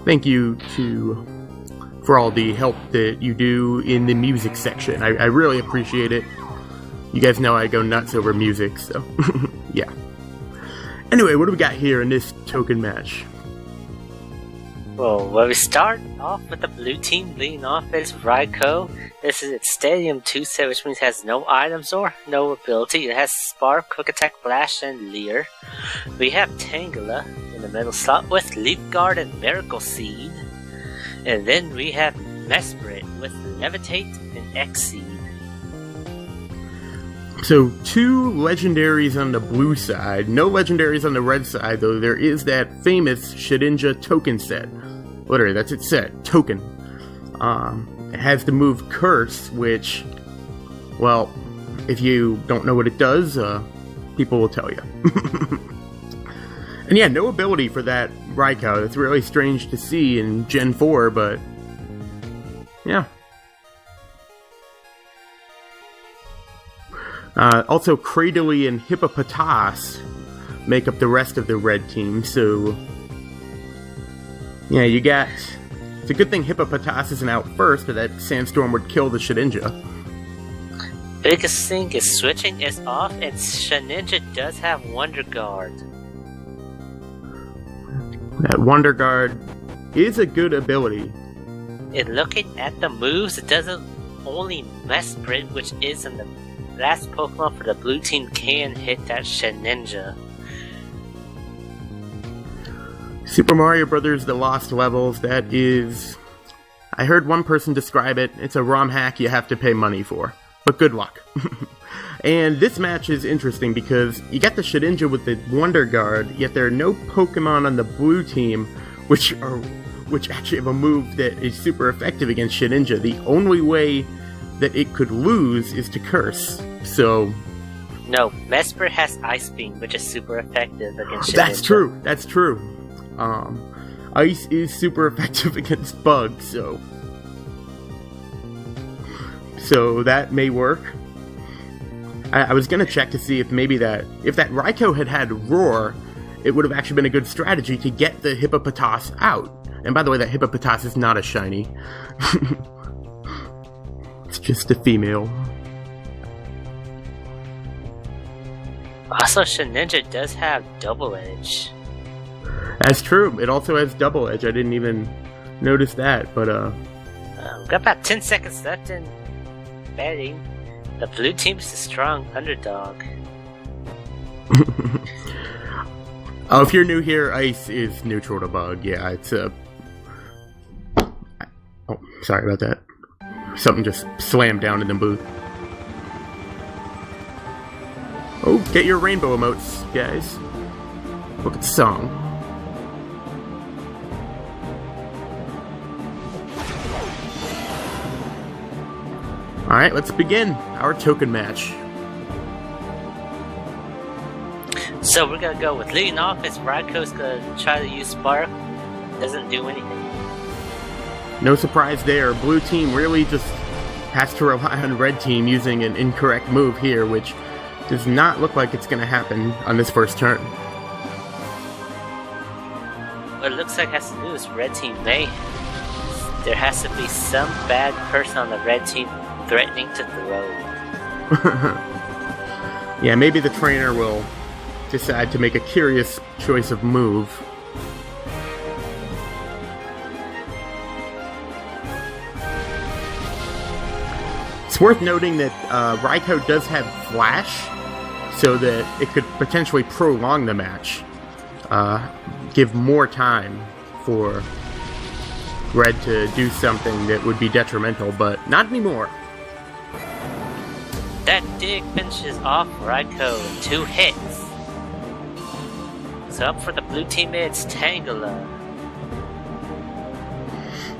thank you for all the help that you do in the music section. I really appreciate it. You guys know I go nuts over music, so yeah. Anyway, what do we got here in this token match? Well, we start off with the blue team leading off as Raikou. This is its Stadium 2 set, which means it has no items or no ability. It has Spark, Quick Attack, Flash, and Leer. We have Tangela in the middle slot with Leaf Guard and Miracle Seed. And then we have Mesprit with Levitate and X-Seed. So, 2 legendaries on the blue side, no legendaries on the red side, though there is that famous Shedinja token set. Literally, that's its set, token. It has the move Curse, which, well, if you don't know what it does, people will tell you. And yeah, no ability for that Raikou. That's really strange to see in Gen 4, but yeah. Also, Cradily and Hippopotas make up the rest of the red team, so yeah, you got... It's a good thing Hippopotas isn't out first, but that Sandstorm would kill the Shedinja. Biggest thing is switching is off, and Shedinja does have Wonder Guard. That Wonder Guard is a good ability. And looking at the moves, it doesn't only Mesprit, which is in the last Pokemon for the blue team, can hit that Shedinja. Super Mario Bros. The Lost Levels, that is... I heard one person describe it, it's a ROM hack you have to pay money for. But good luck. And this match is interesting because you got the Shedinja with the Wonder Guard, yet there are no Pokemon on the blue team which actually have a move that is super effective against Shedinja. The only way that it could lose is to Curse. So... No, Mesprit has Ice Beam, which is super effective against Shedinja. That's true. Ice is super effective against bugs, so that may work. I was gonna check to see if maybe if that Raikou had Roar, it would have actually been a good strategy to get the Hippopotas out. And by the way, that Hippopotas is not a shiny. It's just a female. Also, Shedinja does have Double Edge. That's true. It also has Double Edge. I didn't even notice that, but we've got about 10 seconds left in betting. The blue team's a strong underdog. Oh, if you're new here, Ice is neutral to Bug. Yeah, it's a... Oh, sorry about that. Something just slammed down in the booth. Oh, get your rainbow emotes, guys. Look at the song. Alright, let's begin our token match. So we're gonna go with leading off as Raikou's gonna try to use Spark. Doesn't do anything. No surprise there. Blue team really just has to rely on red team using an incorrect move here, which does not look like it's gonna happen on this first turn. What it looks like has to do is red team there has to be some bad person on the red team threatening to throw. Yeah, maybe the trainer will decide to make a curious choice of move. It's worth noting that Raikou does have Flash, so that it could potentially prolong the match. Give more time for red to do something that would be detrimental, but not anymore. That dig finishes off Raikou in 2 hits. So up for the blue team, it's Tangela.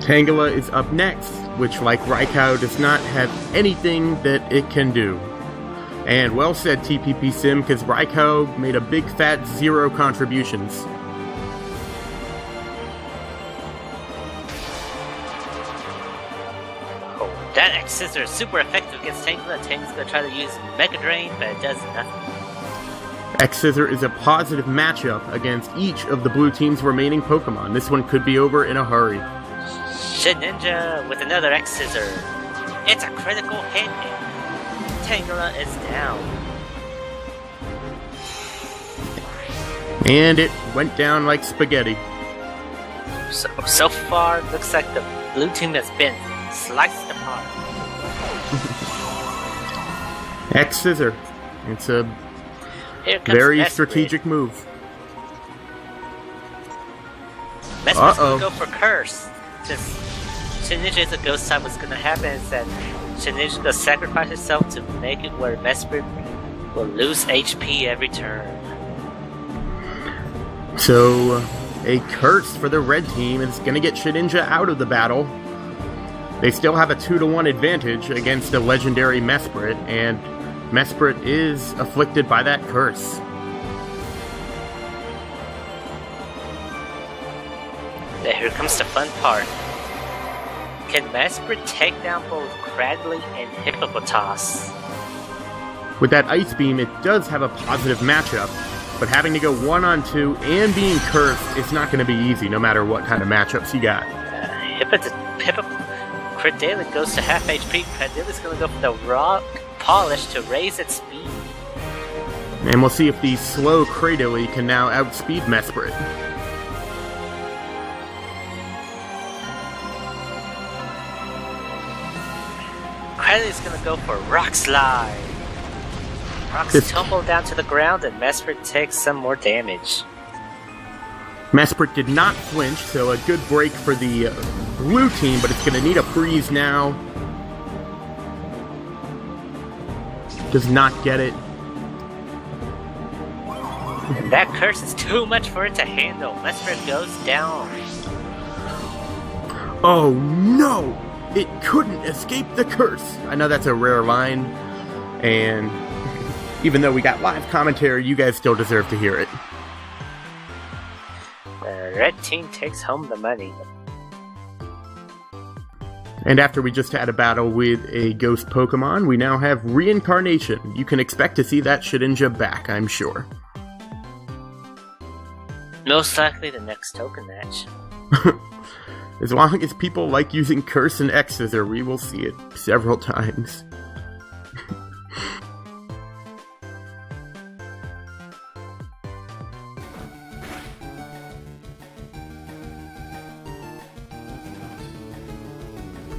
Tangela is up next, which, like Raikou, does not have anything that it can do. And well said, TPP Sim, because Raikou made a big fat 0 contributions. That X-Scissor is super effective against Tangela. Tangela's gonna try to use Mega Drain, but it does nothing. X-Scissor is a positive matchup against each of the blue team's remaining Pokemon. This one could be over in a hurry. Shedinja with another X-Scissor. It's a critical hit, and Tangela is down. And it went down like spaghetti. So far, looks like the blue team has been sliced apart. X-Scissor. It's a very strategic move. Mesprit's gonna go for Curse. Just Shedinja is a ghost type. What's gonna happen is that Shedinja's gonna sacrifice herself to make it where Mesprit will lose HP every turn. So, a curse for the red team is gonna get Shedinja out of the battle. They still have a 2-to-1 advantage against a legendary Mesprit, and Mesprit is afflicted by that curse. Here comes the fun part. Can Mesprit take down both Cradily and Hippopotas? With that Ice Beam, it does have a positive matchup, but having to go 1-on-2 and being cursed is not going to be easy, no matter what kind of matchups you got. Cradily goes to half HP. Cradily's going to go for the Rock Polish to raise its speed. And we'll see if the slow Cradily can now outspeed Mesprit. Cradily's going to go for Rock Slide. Rocks tumble down to the ground and Mesprit takes some more damage. Mesprit did not flinch, so a good break for the blue team, but it's going to need a freeze now. Does not get it. And that curse is too much for it to handle. Mesprit goes down. Oh no! It couldn't escape the curse! I know that's a rare line, and even though we got live commentary, you guys still deserve to hear it. The red team takes home the money. And after we just had a battle with a ghost Pokemon, we now have Reincarnation. You can expect to see that Shedinja back, I'm sure. Most likely the next token match. As long as people like using Curse and X-Scissor, we will see it several times.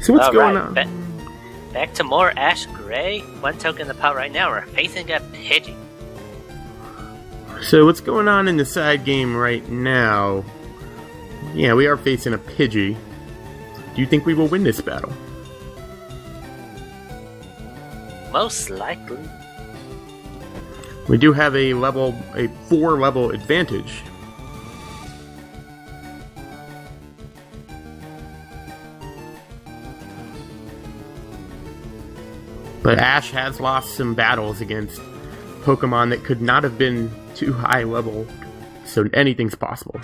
So what's going on? Back to more Ash Gray. One token in the pot right now. We're facing a Pidgey. So what's going on in the side game right now? Yeah, we are facing a Pidgey. Do you think we will win this battle? Most likely. We do have a 4-level advantage. But Ash has lost some battles against Pokemon that could not have been too high level, so anything's possible.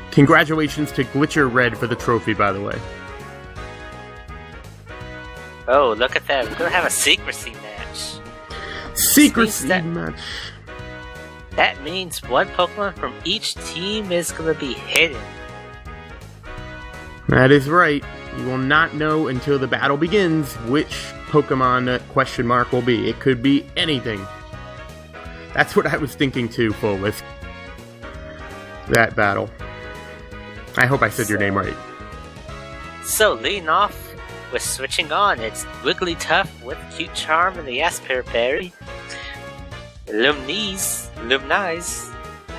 Congratulations to Glitcher Red for the trophy, by the way. Oh, look at that. We're going to have a secrecy match. Secrecy match. That means one Pokemon from each team is going to be hidden. That is right. You will not know until the battle begins which Pokemon question mark will be. It could be anything. That's what I was thinking too, Fullest. That battle. I hope I said your name right. So, leading off with switching on, it's Wigglytuff with Cute Charm and the Asper Berry. Illumise,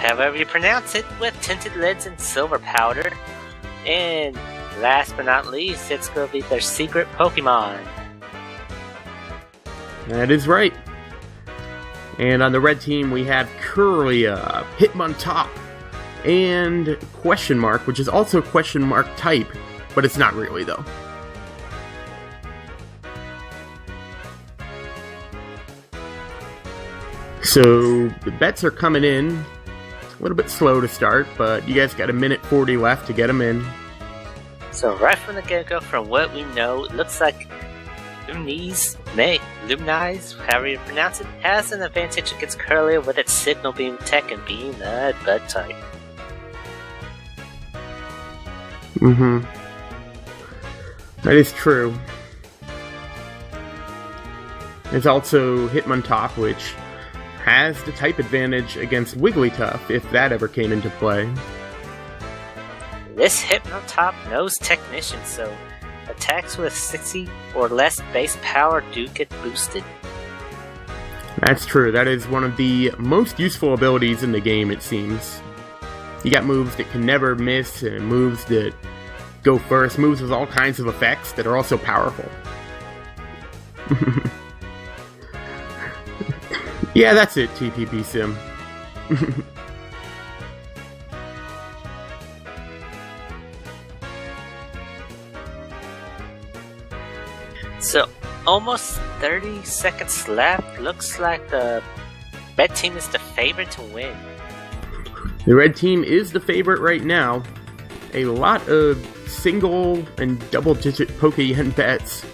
however you pronounce it, with Tinted Lids and Silver Powder. And last but not least, it's going to be their secret Pokemon. That is right. And on the red team, we have Kirlia, Hitmontop, and question mark, which is also question mark type, but it's not really, though. So, the bets are coming in. A little bit slow to start, but you guys got 1:40 left to get them in. So right from the get-go, from what we know, it looks like Illumise Illumise, however you pronounce it, has an advantage against Kirlia with its Signal Beam tech and being a Bud type. That is true. There's also Hitmontop, which has the type advantage against Wigglytuff, if that ever came into play. This Hitmontop knows Technician, so attacks with 60 or less base power do get boosted. That's true. That is one of the most useful abilities in the game, it seems. You got moves that can never miss, and moves that go first, moves with all kinds of effects that are also powerful. Yeah, that's it, TPP Sim. So, almost 30 seconds left. Looks like the red team is the favorite to win. The red team is the favorite right now. A lot of single and double-digit Pokéyen bets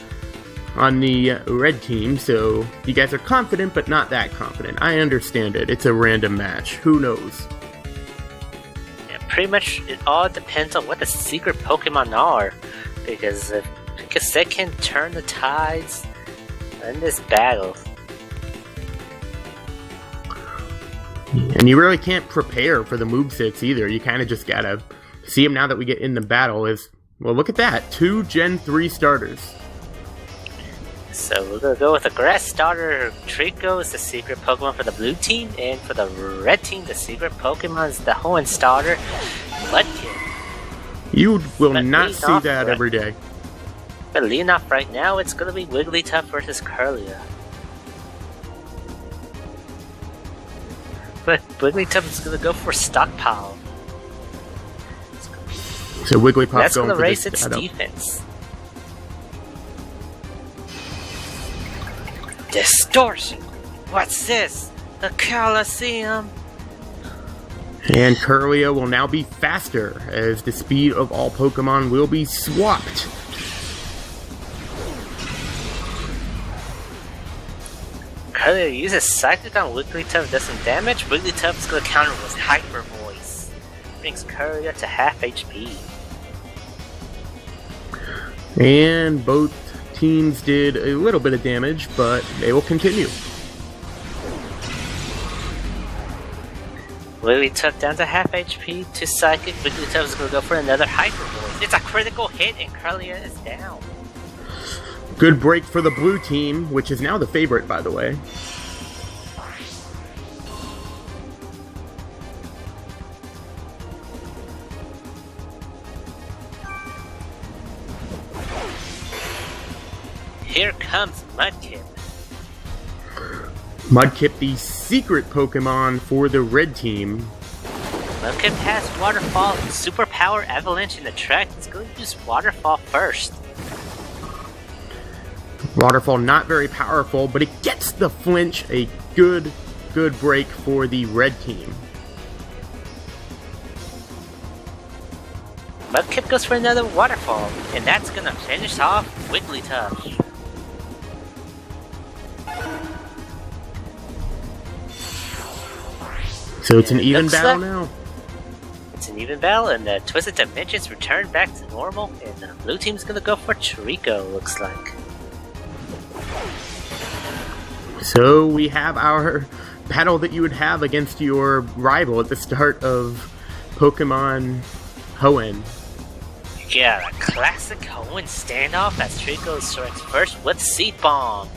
on the red team, so you guys are confident, but not that confident. I understand it. It's a random match. Who knows? Yeah, pretty much it all depends on what the secret Pokemon are, because they can turn the tides in this battle. And you really can't prepare for the movesets either. You kind of just gotta see them now that we get in the battle. Well, look at that. 2 Gen 3 starters. So we're gonna go with a grass starter. Treecko is the secret Pokemon for the blue team, and for the red team, the secret Pokemon is the Hoenn starter, Mudkip. You will not see that every day. But leading off right now, it's gonna be Wigglytuff versus Kirlia. But Wigglytuff is gonna go for Stockpile. So Wigglytuff that's going gonna for raise its defense. Distortion! What's this? The Coliseum! And Kirlia will now be faster, as the speed of all Pokemon will be swapped. Kirlia uses Psychic on Wigglytuff, does some damage. Wigglytuff is going to counter with Hyper Voice. Brings Kirlia to half HP. And both teams did a little bit of damage, but they will continue. Wigglytuff down to half HP to Psychic. Wigglytuff is going to go for another Hyper Voice. It's a critical hit and Kirlia is down. Good break for the blue team, which is now the favorite, by the way. Here comes Mudkip. Mudkip, the secret Pokemon for the red team. Mudkip has Waterfall, Superpower, Avalanche in the track. It's going to use Waterfall first. Waterfall not very powerful, but it gets the Flinch. A good break for the red team. Mudkip goes for another Waterfall, and that's gonna finish off Wigglytuff. So it's an even battle now? It's an even battle, and the Twisted Dimensions return back to normal, and the blue team's gonna go for Treecko, looks like. So we have our battle that you would have against your rival at the start of Pokemon Hoenn. Yeah, a classic Hoenn standoff as Treecko strikes first with Seed Bomb.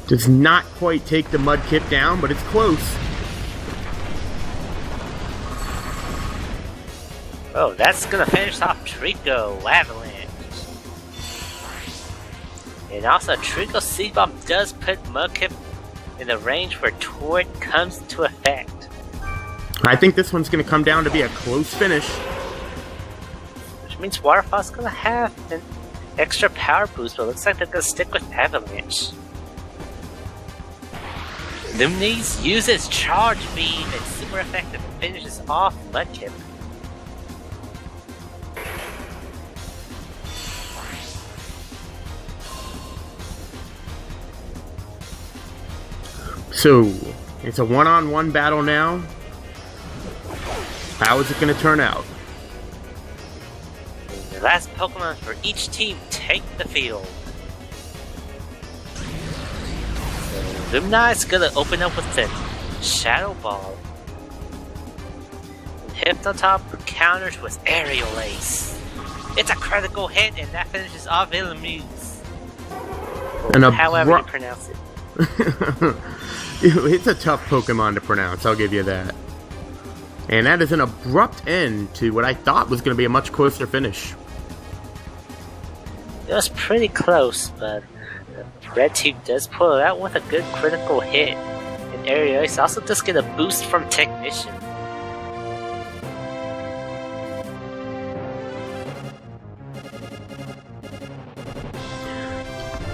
Does not quite take the Mudkip down, but it's close. Oh, that's gonna finish off Treecko, Avalanche. And also, Treecko Seed Bomb does put Mudkip in the range where Torrent comes into effect. I think this one's going to come down to be a close finish. Which means Waterfall's going to have an extra power boost, but it looks like they're going to stick with Avalanche. Illumise uses Charge Beam. It's super effective and finishes off Mudkip. So, it's a one-on-one battle now. How is it going to turn out? The last Pokemon for each team take the field. So, Lumina is going to open up with the Shadow Ball. And Hitmontop counters with Aerial Ace. It's a critical hit, and that finishes off Illumise. However you pronounce it. It's a tough Pokemon to pronounce, I'll give you that. And that is an abrupt end to what I thought was going to be a much closer finish. It was pretty close, but the red team does pull it out with a good critical hit. And Aerial Ace also does get a boost from Technician.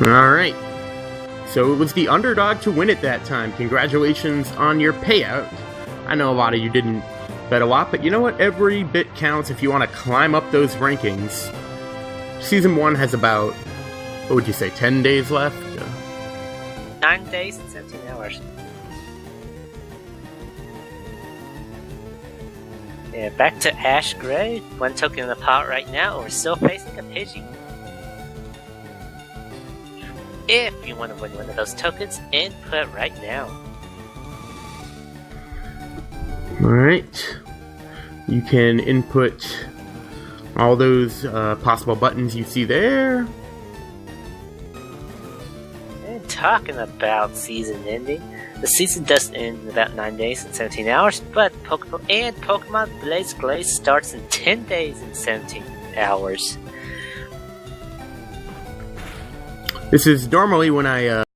Alright. So it was the underdog to win it that time. Congratulations on your payout. I know a lot of you didn't bet a lot, but you know what? Every bit counts if you want to climb up those rankings. Season 1 has about, what would you say, 10 days left? 9 days and 17 hours. Yeah, back to Ash Gray. One token in the pot right now, and we're still facing a Pidgey. If you want to win one of those tokens, input right now. Alright. You can input all those possible buttons you see there. And talking about season ending, the season does end in about 9 days and 17 hours, but Pokemon Blaze Glaze starts in 10 days and 17 hours. This is normally when I